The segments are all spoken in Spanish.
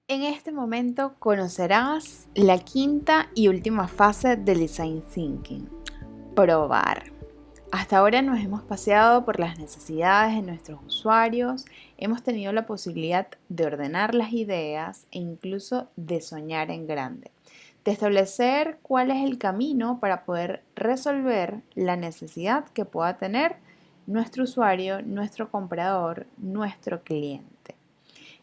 En este momento conocerás la quinta y última fase del Design Thinking, probar. Hasta ahora nos hemos paseado por las necesidades de nuestros usuarios, hemos tenido la posibilidad de ordenar las ideas e incluso de soñar en grande, de establecer cuál es el camino para poder resolver la necesidad que pueda tener nuestro usuario, nuestro comprador, nuestro cliente.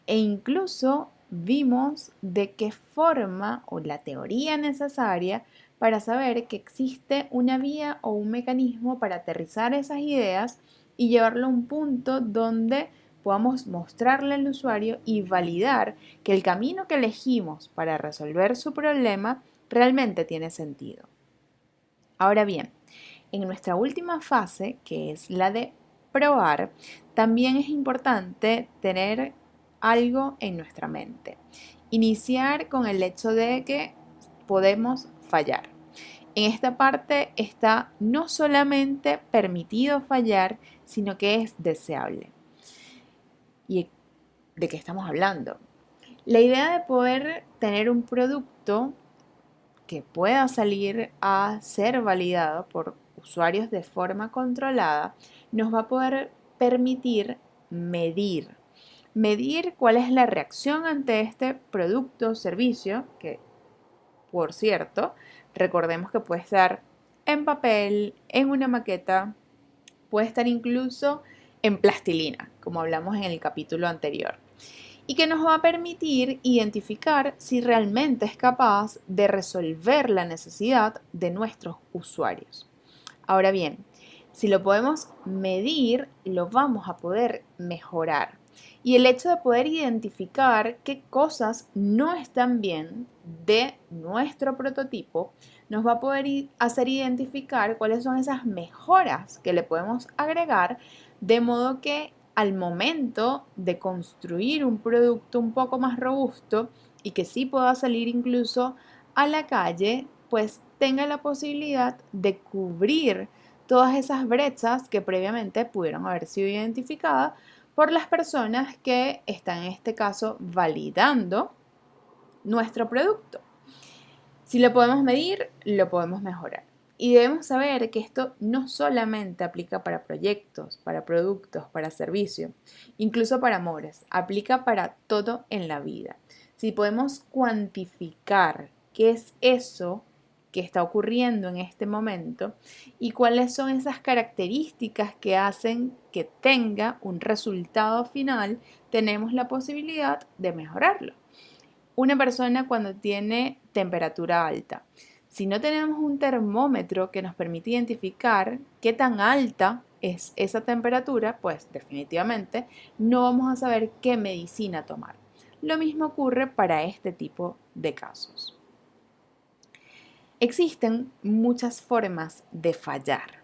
E incluso vimos de qué forma o la teoría necesaria para saber que existe una vía o un mecanismo para aterrizar esas ideas y llevarlo a un punto donde podamos mostrarle al usuario y validar que el camino que elegimos para resolver su problema realmente tiene sentido. Ahora bien, en nuestra última fase, que es la de probar, también es importante tener algo en nuestra mente. Iniciar con el hecho de que podemos fallar. En esta parte está no solamente permitido fallar, sino que es deseable. ¿Y de qué estamos hablando? La idea de poder tener un producto que pueda salir a ser validado por usuarios de forma controlada, nos va a poder permitir medir. Medir cuál es la reacción ante este producto o servicio, que por cierto, recordemos que puede estar en papel, en una maqueta, puede estar incluso en plastilina, como hablamos en el capítulo anterior, y que nos va a permitir identificar si realmente es capaz de resolver la necesidad de nuestros usuarios. Ahora bien, si lo podemos medir, lo vamos a poder mejorar. Y el hecho de poder identificar qué cosas no están bien de nuestro prototipo nos va a poder hacer identificar cuáles son esas mejoras que le podemos agregar, de modo que al momento de construir un producto un poco más robusto y que sí pueda salir incluso a la calle, pues tenga la posibilidad de cubrir todas esas brechas que previamente pudieron haber sido identificadas por las personas que están en este caso validando nuestro producto. Si lo podemos medir, lo podemos mejorar. Y debemos saber que esto no solamente aplica para proyectos, para productos, para servicios, incluso para amores, aplica para todo en la vida. Si podemos cuantificar qué es eso que está ocurriendo en este momento y cuáles son esas características que hacen que tenga un resultado final, tenemos la posibilidad de mejorarlo. Una persona cuando tiene temperatura alta. Si no tenemos un termómetro que nos permite identificar qué tan alta es esa temperatura, pues definitivamente no vamos a saber qué medicina tomar. Lo mismo ocurre para este tipo de casos. Existen muchas formas de fallar,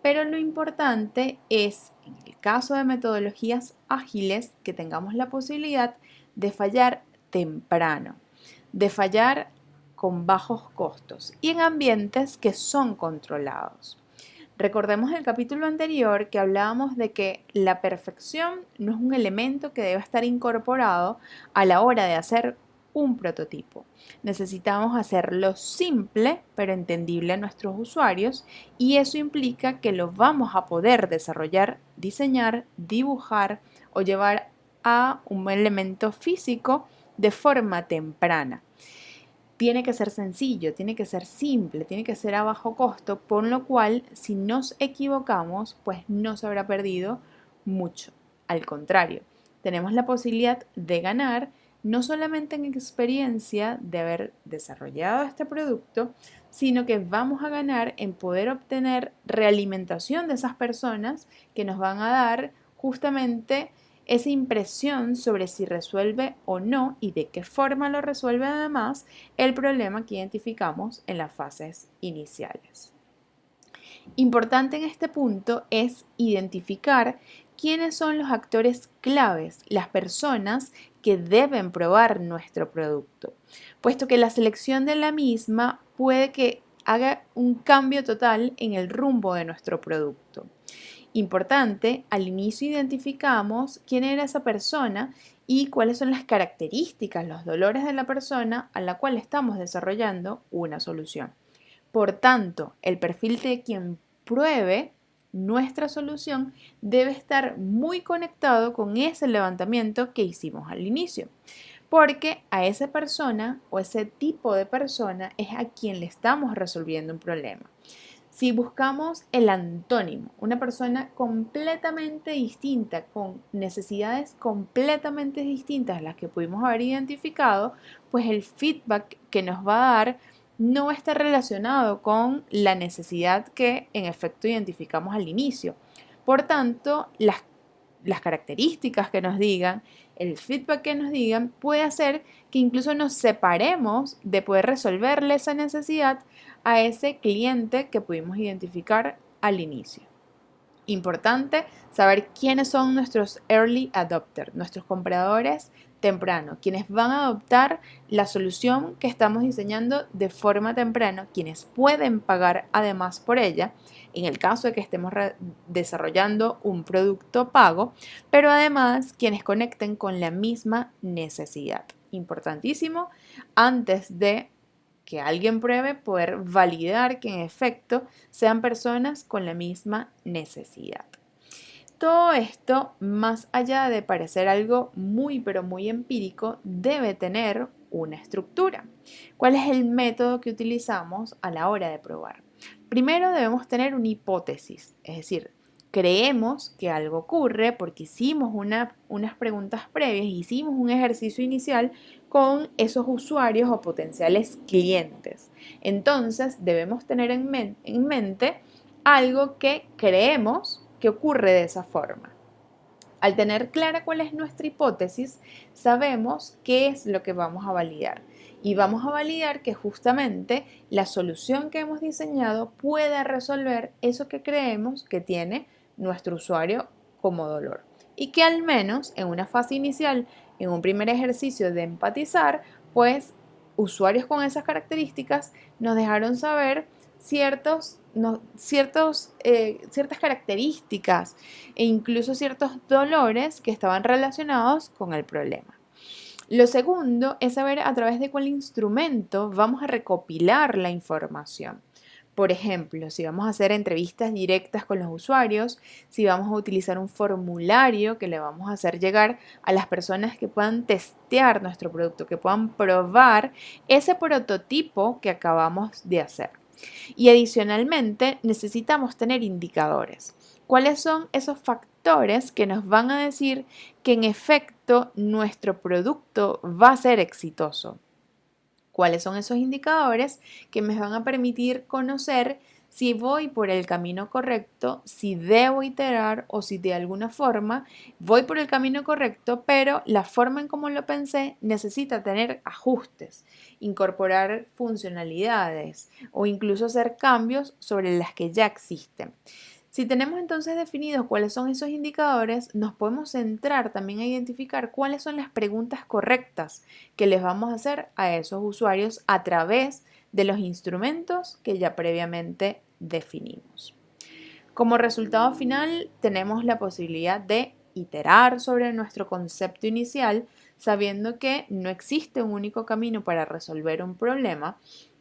pero lo importante es, en el caso de metodologías ágiles, que tengamos la posibilidad de fallar temprano, de fallar con bajos costos y en ambientes que son controlados. Recordemos el capítulo anterior que hablábamos de que la perfección no es un elemento que debe estar incorporado a la hora de hacer un prototipo. Necesitamos hacerlo simple pero entendible a nuestros usuarios, y eso implica que lo vamos a poder desarrollar, diseñar, dibujar o llevar a un elemento físico de forma temprana. Tiene que ser sencillo, tiene que ser simple, tiene que ser a bajo costo, por lo cual si nos equivocamos, pues no se habrá perdido mucho. Al contrario, tenemos la posibilidad de ganar no solamente en experiencia de haber desarrollado este producto, sino que vamos a ganar en poder obtener realimentación de esas personas que nos van a dar justamente esa impresión sobre si resuelve o no y de qué forma lo resuelve además el problema que identificamos en las fases iniciales. Importante en este punto es identificar quiénes son los actores claves, las personas que deben probar nuestro producto, puesto que la selección de la misma puede que haga un cambio total en el rumbo de nuestro producto. Importante, al inicio identificamos quién era esa persona y cuáles son las características, los dolores de la persona a la cual estamos desarrollando una solución. Por tanto, el perfil de quien pruebe nuestra solución debe estar muy conectado con ese levantamiento que hicimos al inicio, porque a esa persona o ese tipo de persona es a quien le estamos resolviendo un problema. Si buscamos el antónimo, una persona completamente distinta, con necesidades completamente distintas a las que pudimos haber identificado, pues el feedback que nos va a dar no va a estar relacionado con la necesidad que en efecto identificamos al inicio. Por tanto, las características que nos digan, el feedback que nos digan, puede hacer que incluso nos separemos de poder resolverle esa necesidad a ese cliente que pudimos identificar al inicio. Importante saber quiénes son nuestros early adopters, nuestros compradores tempranos, quienes van a adoptar la solución que estamos diseñando de forma temprana, quienes pueden pagar además por ella, en el caso de que estemos desarrollando un producto pago, pero además quienes conecten con la misma necesidad. Importantísimo, antes de que alguien pruebe, poder validar que en efecto sean personas con la misma necesidad. Todo esto, más allá de parecer algo muy pero muy empírico, debe tener una estructura. ¿Cuál es el método que utilizamos a la hora de probar? Primero debemos tener una hipótesis, es decir, creemos que algo ocurre porque hicimos unas preguntas previas, hicimos un ejercicio inicial con esos usuarios o potenciales clientes. Entonces debemos tener en mente algo que creemos que ocurre de esa forma. Al tener clara cuál es nuestra hipótesis, sabemos qué es lo que vamos a validar. Y vamos a validar que justamente la solución que hemos diseñado pueda resolver eso que creemos que tiene nuestro usuario como dolor. Y que al menos en una fase inicial, en un primer ejercicio de empatizar, pues usuarios con esas características nos dejaron saber ciertas características e incluso ciertos dolores que estaban relacionados con el problema. Lo segundo es saber a través de cuál instrumento vamos a recopilar la información. Por ejemplo, si vamos a hacer entrevistas directas con los usuarios, si vamos a utilizar un formulario que le vamos a hacer llegar a las personas que puedan testear nuestro producto, que puedan probar ese prototipo que acabamos de hacer. Y adicionalmente necesitamos tener indicadores. ¿Cuáles son esos factores que nos van a decir que en efecto nuestro producto va a ser exitoso? ¿Cuáles son esos indicadores que me van a permitir conocer si voy por el camino correcto, si debo iterar o si de alguna forma voy por el camino correcto, pero la forma en cómo lo pensé necesita tener ajustes, incorporar funcionalidades o incluso hacer cambios sobre las que ya existen? Si tenemos entonces definidos cuáles son esos indicadores, nos podemos centrar también a identificar cuáles son las preguntas correctas que les vamos a hacer a esos usuarios a través de los instrumentos que ya previamente definimos. Como resultado final, tenemos la posibilidad de iterar sobre nuestro concepto inicial, sabiendo que no existe un único camino para resolver un problema.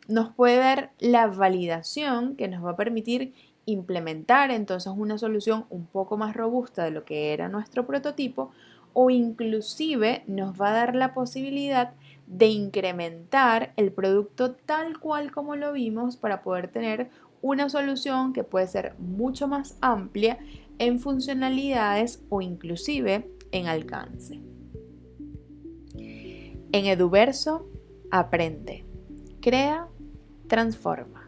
Nos puede dar la validación que nos va a permitir implementar entonces una solución un poco más robusta de lo que era nuestro prototipo, o inclusive nos va a dar la posibilidad de incrementar el producto tal cual como lo vimos para poder tener una solución que puede ser mucho más amplia en funcionalidades o inclusive en alcance. En Eduverso, aprende, crea, transforma.